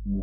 Halo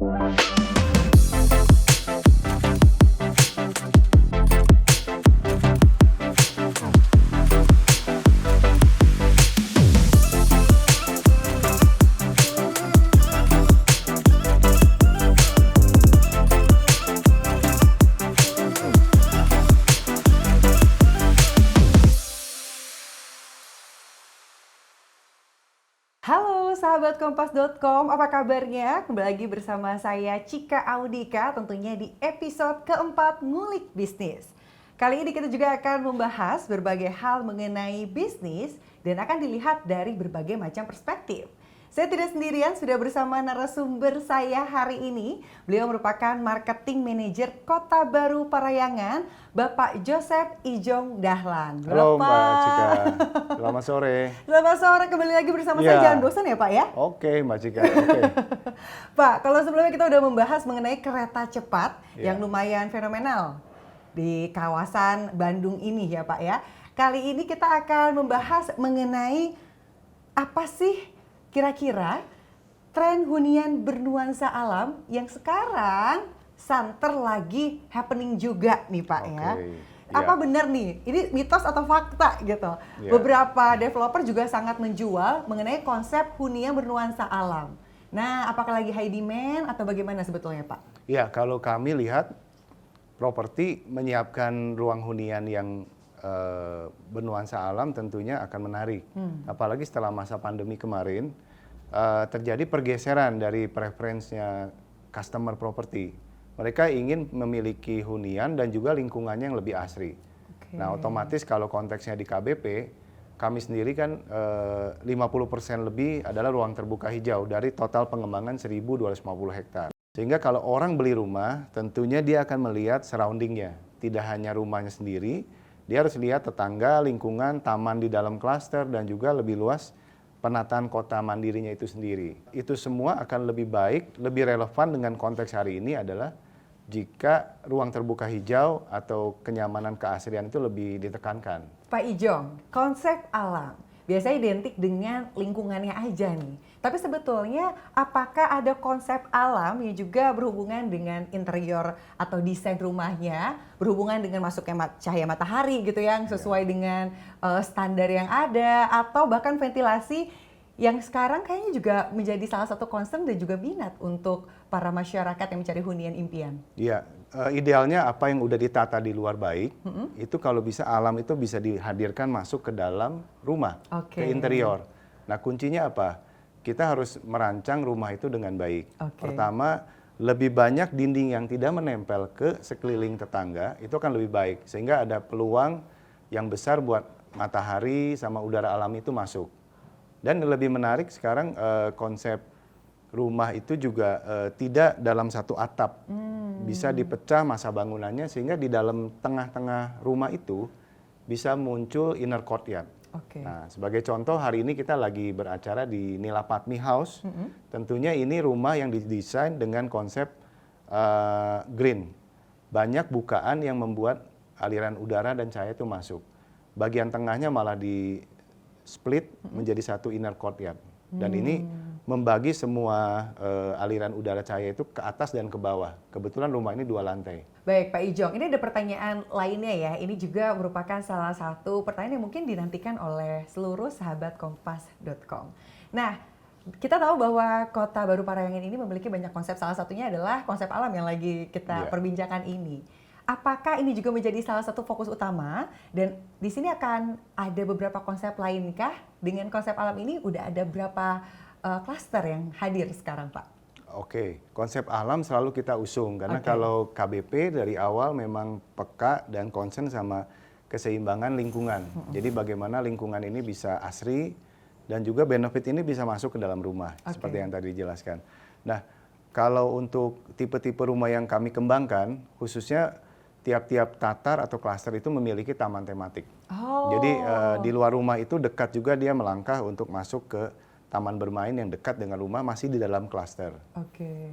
sahabat Kompas.com, apa kabarnya? Kembali lagi bersama saya Cika Audika, tentunya di episode keempat Ngulik Bisnis. Kali ini kita juga akan membahas berbagai hal mengenai bisnis dan akan dilihat dari berbagai macam perspektif. Saya tidak sendirian, sudah bersama narasumber saya hari ini. Beliau merupakan Marketing Manager Kota Baru Parayangan, Bapak Joseph Ijong Dahlan. Halo Bapak. Mbak Cika, selamat sore. Selamat sore, kembali lagi bersama saya. Jangan bosan ya Pak ya? Oke Mbak Cika, oke. Pak, kalau sebelumnya kita udah membahas mengenai kereta cepat yang lumayan fenomenal di kawasan Bandung ini ya Pak ya. Kali ini kita akan membahas mengenai apa sih kira-kira tren hunian bernuansa alam yang sekarang santer lagi happening juga nih Pak ya. Apa benar nih? Ini mitos atau fakta gitu? Beberapa developer juga sangat menjual mengenai konsep hunian bernuansa alam. Nah, apakah lagi high demand atau bagaimana sebetulnya Pak? Ya, kalau kami lihat properti menyiapkan ruang hunian yang bernuansa alam tentunya akan menarik. Apalagi setelah masa pandemi kemarin terjadi pergeseran dari preferensinya customer properti. Mereka ingin memiliki hunian dan juga lingkungannya yang lebih asri. Nah, otomatis kalau konteksnya di KBP, kami sendiri kan 50% lebih adalah ruang terbuka hijau dari total pengembangan 1.250 hektar. Sehingga kalau orang beli rumah, tentunya dia akan melihat surroundingnya. Tidak hanya rumahnya sendiri, dia harus lihat tetangga, lingkungan, taman di dalam klaster, dan juga lebih luas penataan kota mandirinya itu sendiri. Itu semua akan lebih baik, lebih relevan dengan konteks hari ini adalah jika ruang terbuka hijau atau kenyamanan keasrian itu lebih ditekankan. Pak Ijong, konsep alam biasanya identik dengan lingkungannya aja nih. Tapi sebetulnya apakah ada konsep alam yang juga berhubungan dengan interior atau desain rumahnya, berhubungan dengan masuknya cahaya matahari gitu yang sesuai dengan standar yang ada, atau bahkan ventilasi yang sekarang kayaknya juga menjadi salah satu concern dan juga minat untuk para masyarakat yang mencari hunian impian? Iya, idealnya apa yang udah ditata di luar baik, itu kalau bisa alam itu bisa dihadirkan masuk ke dalam rumah, ke interior. Nah, kuncinya apa? Kita harus merancang rumah itu dengan baik. Pertama, lebih banyak dinding yang tidak menempel ke sekeliling tetangga, itu akan lebih baik. Sehingga ada peluang yang besar buat matahari sama udara alami itu masuk. Dan lebih menarik sekarang konsep rumah itu juga tidak dalam satu atap. Bisa dipecah masa bangunannya sehingga di dalam tengah-tengah rumah itu bisa muncul inner courtyard. Nah, sebagai contoh hari ini kita lagi beracara di Nilapatmi House. Tentunya ini rumah yang didesain dengan konsep green. Banyak bukaan yang membuat aliran udara dan cahaya itu masuk. Bagian tengahnya malah di split menjadi satu inner courtyard. Dan ini membagi semua aliran udara cahaya itu ke atas dan ke bawah. Kebetulan rumah ini 2 lantai. Baik Pak Ijong, ini ada pertanyaan lainnya ya. Ini juga merupakan salah satu pertanyaan yang mungkin dinantikan oleh seluruh sahabat Kompas.com. Nah, kita tahu bahwa Kota Baru Parayangan ini memiliki banyak konsep. Salah satunya adalah konsep alam yang lagi kita perbincangkan ini. Apakah ini juga menjadi salah satu fokus utama? Dan di sini akan ada beberapa konsep lainkah? Dengan konsep alam ini udah ada berapa klaster yang hadir sekarang Pak? Oke, konsep alam selalu kita usung karena kalau KBP dari awal memang peka dan concern sama keseimbangan lingkungan. Jadi bagaimana lingkungan ini bisa asri dan juga benefit ini bisa masuk ke dalam rumah seperti yang tadi dijelaskan. Nah, kalau untuk tipe-tipe rumah yang kami kembangkan, khususnya tiap-tiap tatar atau klaster itu memiliki taman tematik. Jadi di luar rumah itu dekat juga dia melangkah untuk masuk ke taman bermain yang dekat dengan rumah masih di dalam klaster.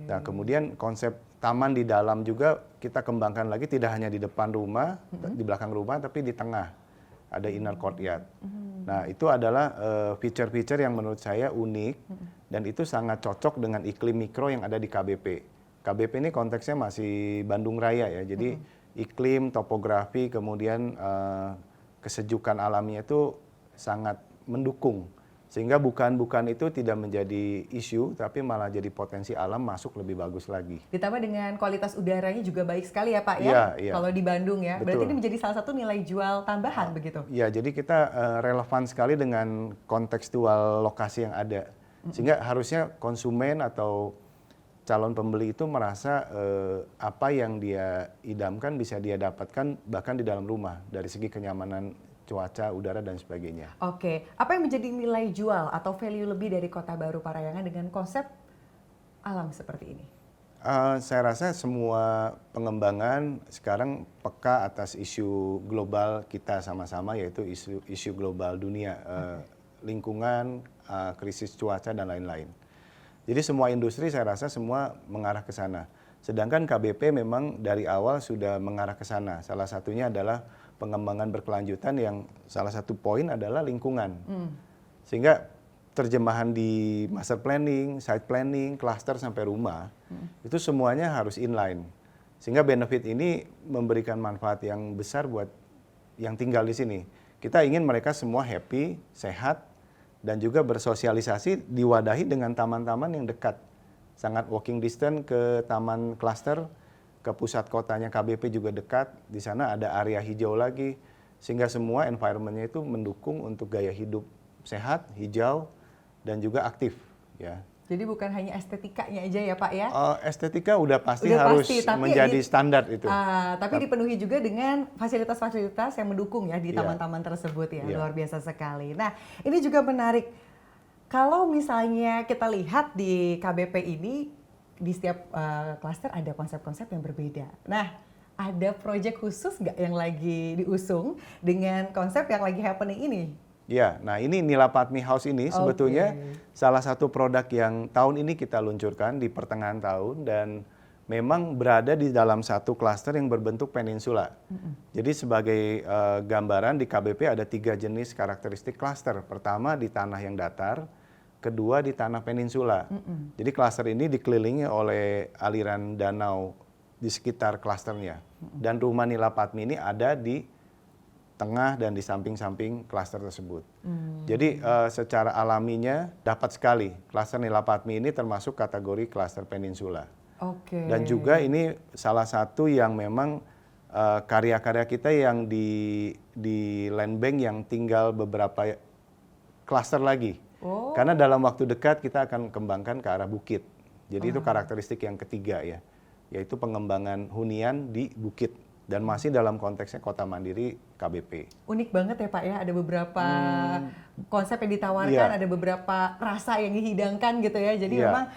Nah, kemudian konsep taman di dalam juga kita kembangkan lagi tidak hanya di depan rumah, di belakang rumah, tapi di tengah ada inner courtyard. Nah, itu adalah feature-feature yang menurut saya unik dan itu sangat cocok dengan iklim mikro yang ada di KBP. KBP ini konteksnya masih Bandung Raya ya, jadi iklim, topografi, kemudian kesejukan alamnya itu sangat mendukung. Sehingga bukan itu tidak menjadi isu, tapi malah jadi potensi alam masuk lebih bagus lagi. Ditambah dengan kualitas udaranya juga baik sekali ya Pak ya, Iya. kalau di Bandung ya. Betul. Berarti ini menjadi salah satu nilai jual tambahan begitu? Ya, jadi kita relevan sekali dengan kontekstual lokasi yang ada. Sehingga harusnya konsumen atau calon pembeli itu merasa apa yang dia idamkan bisa dia dapatkan bahkan di dalam rumah dari segi kenyamanan cuaca, udara, dan sebagainya. Oke, apa yang menjadi nilai jual atau value lebih dari Kota Baru Parahyangan dengan konsep alam seperti ini? Saya rasa semua pengembangan sekarang peka atas isu global kita sama-sama, yaitu isu global dunia, lingkungan, krisis cuaca, dan lain-lain. Jadi semua industri saya rasa semua mengarah ke sana. Sedangkan KBP memang dari awal sudah mengarah ke sana. Salah satunya adalah pengembangan berkelanjutan yang salah satu poin adalah lingkungan. Sehingga terjemahan di master planning, site planning, cluster sampai rumah, itu semuanya harus inline. Sehingga benefit ini memberikan manfaat yang besar buat yang tinggal di sini. Kita ingin mereka semua happy, sehat, dan juga bersosialisasi diwadahi dengan taman-taman yang dekat. Sangat walking distance ke taman cluster, ke pusat kotanya KBP juga dekat, di sana ada area hijau lagi, sehingga semua environment-nya itu mendukung untuk gaya hidup sehat, hijau, dan juga aktif. Ya. Jadi bukan hanya estetikanya aja ya Pak ya? Estetika udah pasti harus menjadi standar itu. Tapi dipenuhi juga dengan fasilitas-fasilitas yang mendukung ya di taman-taman tersebut ya, luar biasa sekali. Nah ini juga menarik, kalau misalnya kita lihat di KBP ini, di setiap klaster ada konsep-konsep yang berbeda. Nah, ada proyek khusus nggak yang lagi diusung dengan konsep yang lagi happening ini? Ya, nah ini Nilapatmi House ini sebetulnya salah satu produk yang tahun ini kita luncurkan di pertengahan tahun dan memang berada di dalam satu klaster yang berbentuk peninsula. Jadi sebagai gambaran di KBP ada 3 jenis karakteristik klaster. Pertama di tanah yang datar, kedua di tanah peninsula. Jadi klaster ini dikelilingi oleh aliran danau di sekitar klasternya. Dan rumah Nilapatmi ini ada di tengah dan di samping-samping klaster tersebut. Jadi secara alaminya dapat sekali. Klaster Nilapatmi ini termasuk kategori klaster peninsula. Dan juga ini salah satu yang memang karya-karya kita yang di land bank yang tinggal beberapa klaster lagi. Karena dalam waktu dekat kita akan kembangkan ke arah bukit. Jadi itu karakteristik yang ketiga ya, yaitu pengembangan hunian di bukit dan masih dalam konteksnya kota mandiri KBP. Unik banget ya Pak ya, ada beberapa konsep yang ditawarkan, ada beberapa rasa yang dihidangkan gitu ya. Jadi memang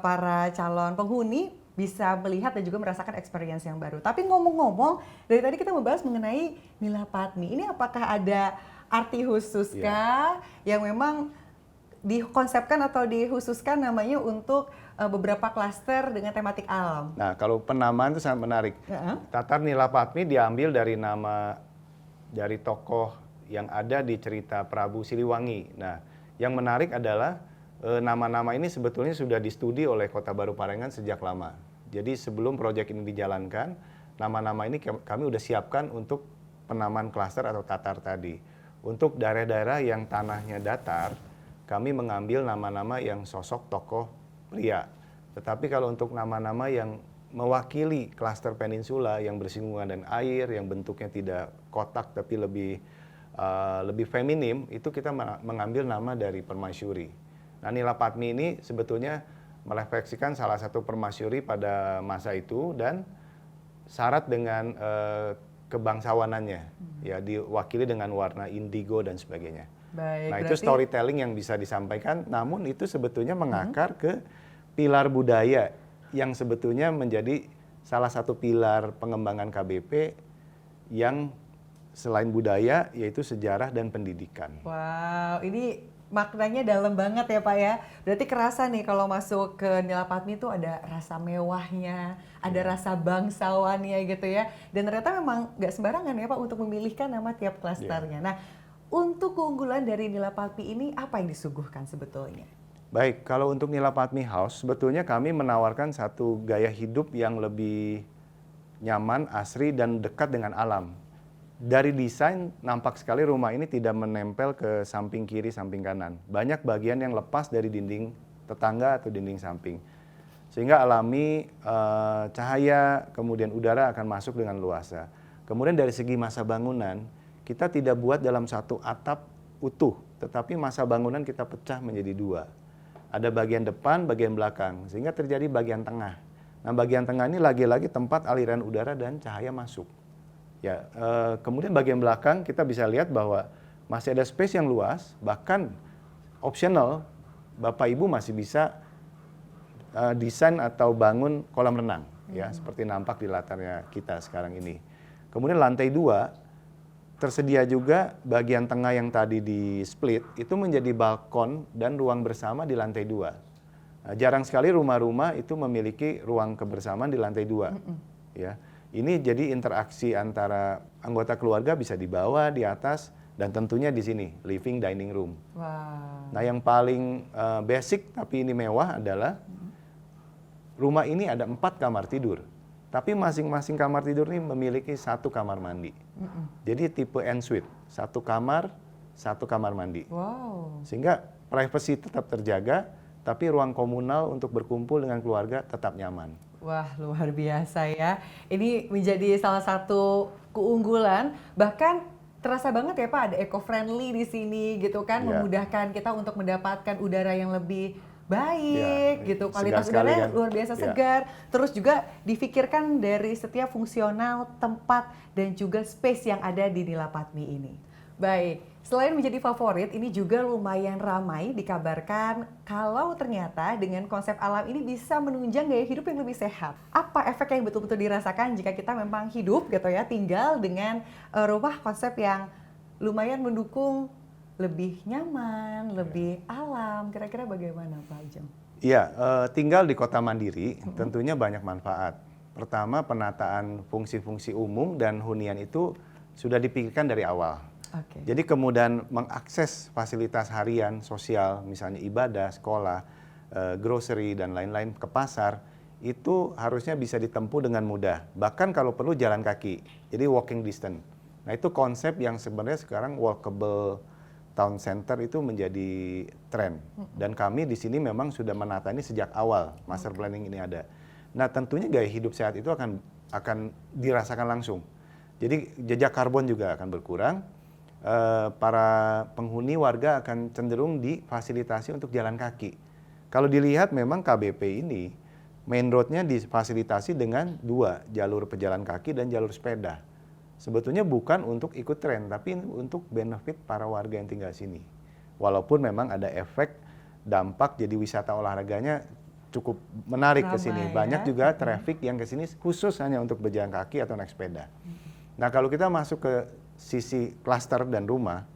para calon penghuni bisa melihat dan juga merasakan experience yang baru. Tapi ngomong-ngomong, dari tadi kita membahas mengenai Nilapatmi. Ini apakah ada arti khusus kah yang memang dikonsepkan atau dikhususkan namanya untuk beberapa klaster dengan tematik alam? Nah, kalau penamaan itu sangat menarik. Tatar Nilapatmi diambil dari nama dari tokoh yang ada di cerita Prabu Siliwangi. Nah, yang menarik adalah nama-nama ini sebetulnya sudah distudi oleh Kota Baru Parahyangan sejak lama. Jadi sebelum proyek ini dijalankan, nama-nama ini kami udah siapkan untuk penamaan klaster atau tatar tadi. Untuk daerah-daerah yang tanahnya datar, kami mengambil nama-nama yang sosok tokoh pria. Tetapi kalau untuk nama-nama yang mewakili klaster peninsula yang bersinggungan dengan air, yang bentuknya tidak kotak tapi lebih feminim, itu kita mengambil nama dari permaisuri. Nah, Nilapatmi ini sebetulnya merefleksikan salah satu permaisuri pada masa itu dan syarat dengan kebangsawanannya, ya diwakili dengan warna indigo dan sebagainya. Baik, nah itu storytelling yang bisa disampaikan, namun itu sebetulnya mengakar ke pilar budaya yang sebetulnya menjadi salah satu pilar pengembangan KBP yang selain budaya yaitu sejarah dan pendidikan. Wow, ini maknanya dalam banget ya Pak ya. Berarti kerasa nih kalau masuk ke Nilapatmi itu ada rasa mewahnya, ada rasa bangsawannya gitu ya. Dan ternyata memang nggak sembarangan ya Pak untuk memilihkan nama tiap klasternya. Nah, untuk keunggulan dari Nilapatmi ini apa yang disuguhkan sebetulnya? Baik, kalau untuk Nila Patmi House, sebetulnya kami menawarkan satu gaya hidup yang lebih nyaman, asri, dan dekat dengan alam. Dari desain, nampak sekali rumah ini tidak menempel ke samping kiri, samping kanan. Banyak bagian yang lepas dari dinding tetangga atau dinding samping. Sehingga alami cahaya, kemudian udara akan masuk dengan luasa. Kemudian dari segi masa bangunan, kita tidak buat dalam satu atap utuh, tetapi masa bangunan kita pecah menjadi dua. Ada bagian depan, bagian belakang, sehingga terjadi bagian tengah. Nah, bagian tengah ini lagi-lagi tempat aliran udara dan cahaya masuk. Ya, kemudian bagian belakang kita bisa lihat bahwa masih ada space yang luas, bahkan optional, Bapak Ibu masih bisa desain atau bangun kolam renang, ya, seperti nampak di latarnya kita sekarang ini. Kemudian lantai 2, tersedia juga bagian tengah yang tadi di split itu menjadi balkon dan ruang bersama di lantai 2. Nah, jarang sekali rumah-rumah itu memiliki ruang kebersamaan di lantai 2. Ya, ini jadi interaksi antara anggota keluarga bisa di bawah, di atas, dan tentunya di sini living dining room. Wow. Nah, yang paling basic tapi ini mewah adalah rumah ini ada 4 kamar tidur. Tapi masing-masing kamar tidur ini memiliki 1 kamar mandi. Jadi tipe ensuite, 1 kamar, 1 kamar mandi. Wow. Sehingga privasi tetap terjaga, tapi ruang komunal untuk berkumpul dengan keluarga tetap nyaman. Wah, luar biasa ya. Ini menjadi salah satu keunggulan, bahkan terasa banget ya Pak, ada eco-friendly di sini gitu kan, memudahkan kita untuk mendapatkan udara yang lebih baik gitu, kualitas udaranya luar biasa segar. Terus juga difikirkan dari setiap fungsional tempat dan juga space yang ada di Nila Patmi ini. Baik, selain menjadi favorit, ini juga lumayan ramai dikabarkan kalau ternyata dengan konsep alam ini bisa menunjang gaya hidup yang lebih sehat. Apa efek yang betul-betul dirasakan jika kita memang hidup gitu ya, tinggal dengan rumah konsep yang lumayan mendukung lebih nyaman, lebih alam, kira-kira bagaimana Pak Ijong? Iya, tinggal di kota mandiri tentunya banyak manfaat. Pertama, penataan fungsi-fungsi umum dan hunian itu sudah dipikirkan dari awal. Jadi kemudian mengakses fasilitas harian, sosial, misalnya ibadah, sekolah, grocery, dan lain-lain ke pasar, itu harusnya bisa ditempuh dengan mudah. Bahkan kalau perlu jalan kaki, jadi walking distance. Nah, itu konsep yang sebenarnya sekarang walkable town center itu menjadi tren, dan kami di sini memang sudah menata ini sejak awal master planning ini ada. Nah, tentunya gaya hidup sehat itu akan dirasakan langsung. Jadi jejak karbon juga akan berkurang. Para penghuni warga akan cenderung difasilitasi untuk jalan kaki. Kalau dilihat memang KBP ini main roadnya difasilitasi dengan 2 jalur pejalan kaki dan jalur sepeda. Sebetulnya bukan untuk ikut tren, tapi untuk benefit para warga yang tinggal sini. Walaupun memang ada efek dampak jadi wisata olahraganya cukup menarik ke sini. Banyak juga traffic yang ke sini khusus hanya untuk berjalan kaki atau naik sepeda. Nah, kalau kita masuk ke sisi klaster dan rumah,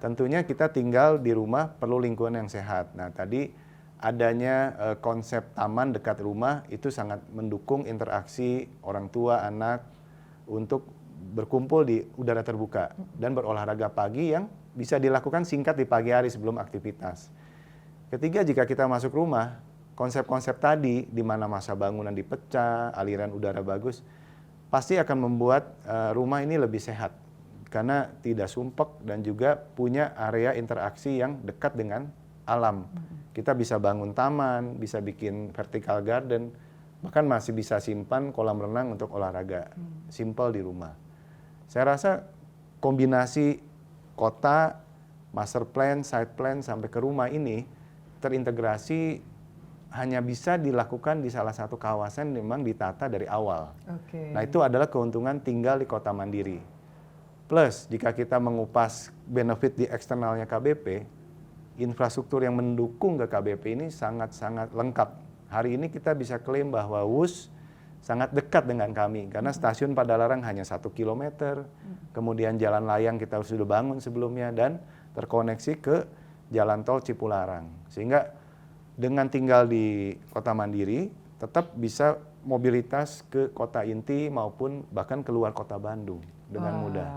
tentunya kita tinggal di rumah perlu lingkungan yang sehat. Nah, tadi adanya konsep taman dekat rumah itu sangat mendukung interaksi orang tua, anak untuk berkumpul di udara terbuka dan berolahraga pagi yang bisa dilakukan singkat di pagi hari sebelum aktivitas. Ketiga, jika kita masuk rumah, konsep-konsep tadi di mana masa bangunan dipecah, aliran udara bagus, pasti akan membuat rumah ini lebih sehat karena tidak sumpek dan juga punya area interaksi yang dekat dengan alam. Kita bisa bangun taman, bisa bikin vertical garden, bahkan masih bisa simpan kolam renang untuk olahraga. Simple di rumah. Saya rasa kombinasi kota, master plan, site plan, sampai ke rumah ini terintegrasi hanya bisa dilakukan di salah satu kawasan yang memang ditata dari awal. Nah, itu adalah keuntungan tinggal di kota mandiri. Plus, jika kita mengupas benefit di eksternalnya KBP, infrastruktur yang mendukung ke KBP ini sangat-sangat lengkap. Hari ini kita bisa klaim bahwa WUS sangat dekat dengan kami karena stasiun Padalarang hanya 1 kilometer, kemudian jalan layang kita sudah bangun sebelumnya dan terkoneksi ke jalan tol Cipularang. Sehingga dengan tinggal di kota mandiri tetap bisa mobilitas ke kota inti maupun bahkan keluar kota Bandung dengan mudah.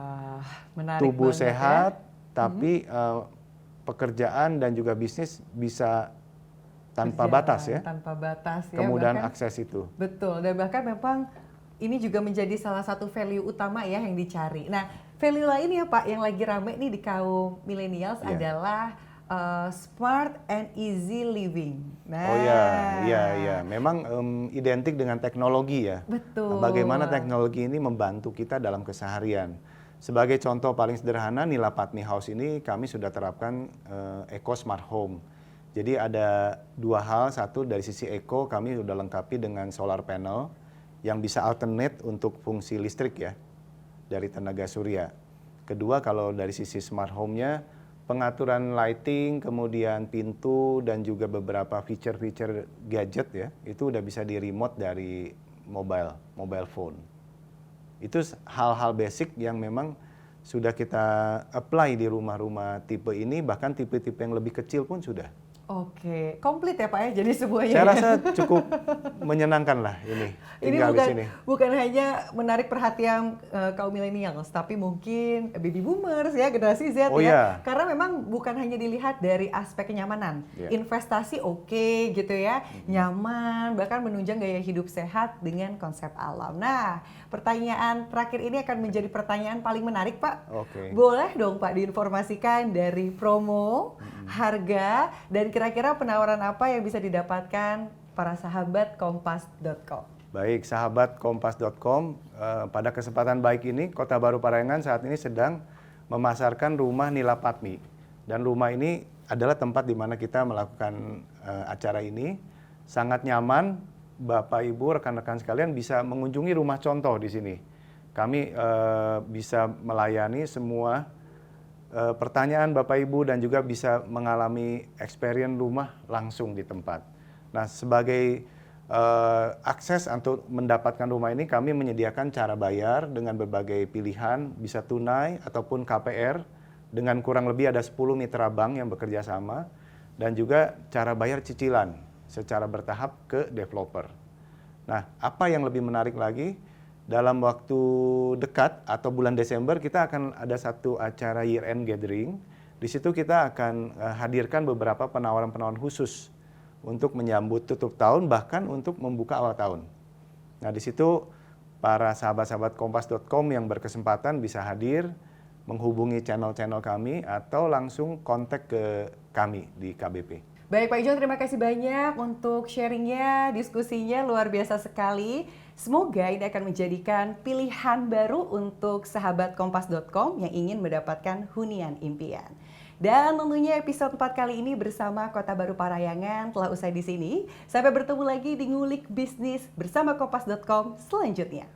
Tubuh sehat, tapi pekerjaan dan juga bisnis bisa tanpa berjalan batas ya. Tanpa batas ya. Kemudahan bahkan, akses itu. Betul, dan bahkan memang ini juga menjadi salah satu value utama ya yang dicari. Nah, value lain ya Pak yang lagi rame nih di kaum millennials adalah smart and easy living. Nah, oh iya. Memang identik dengan teknologi ya. Betul. Bagaimana teknologi ini membantu kita dalam keseharian. Sebagai contoh paling sederhana, Nilapatmi House ini kami sudah terapkan Eco Smart Home. Jadi ada dua hal, satu dari sisi eco kami sudah lengkapi dengan solar panel yang bisa alternate untuk fungsi listrik ya dari tenaga surya. Kedua, kalau dari sisi smart home-nya, pengaturan lighting, kemudian pintu dan juga beberapa feature-feature gadget ya, itu udah bisa di remote dari mobile phone. Itu hal-hal basic yang memang sudah kita apply di rumah-rumah tipe ini, bahkan tipe-tipe yang lebih kecil pun sudah. Oke, komplit ya Pak ya, jadi semuanya. Saya rasa cukup menyenangkan lah ini. Ini bukan hanya menarik perhatian kaum millennials, tapi mungkin baby boomers ya, generasi Z ya. Iya. Karena memang bukan hanya dilihat dari aspek kenyamanan, investasi oke gitu ya, nyaman, bahkan menunjang gaya hidup sehat dengan konsep alam. Nah, pertanyaan terakhir ini akan menjadi pertanyaan paling menarik Pak. Oke. Boleh dong Pak diinformasikan dari promo, harga, dan kira-kira penawaran apa yang bisa didapatkan para sahabat kompas.com. Baik, sahabat kompas.com, pada kesempatan baik ini Kota Baru Parahyangan saat ini sedang memasarkan rumah Nilapatmi. Dan rumah ini adalah tempat di mana kita melakukan acara ini. Sangat nyaman, Bapak Ibu, rekan-rekan sekalian bisa mengunjungi rumah contoh di sini. Kami bisa melayani semua pertanyaan Bapak Ibu dan juga bisa mengalami experience rumah langsung di tempat. Nah, sebagai akses untuk mendapatkan rumah ini kami menyediakan cara bayar dengan berbagai pilihan, bisa tunai ataupun KPR dengan kurang lebih ada 10 mitra bank yang bekerja sama dan juga cara bayar cicilan secara bertahap ke developer. Nah, apa yang lebih menarik lagi? Dalam waktu dekat atau bulan Desember kita akan ada satu acara year end gathering. Di situ kita akan hadirkan beberapa penawaran-penawaran khusus untuk menyambut tutup tahun bahkan untuk membuka awal tahun. Nah, di situ para sahabat-sahabat kompas.com yang berkesempatan bisa hadir, menghubungi channel-channel kami atau langsung kontak ke kami di KBP. Baik Pak Ijon, terima kasih banyak untuk sharingnya, diskusinya luar biasa sekali. Semoga ini akan menjadikan pilihan baru untuk sahabat kompas.com yang ingin mendapatkan hunian impian. Dan tentunya episode 4 kali ini bersama Kota Baru Parahyangan telah usai di sini. Sampai bertemu lagi di Ngulik Bisnis bersama kompas.com selanjutnya.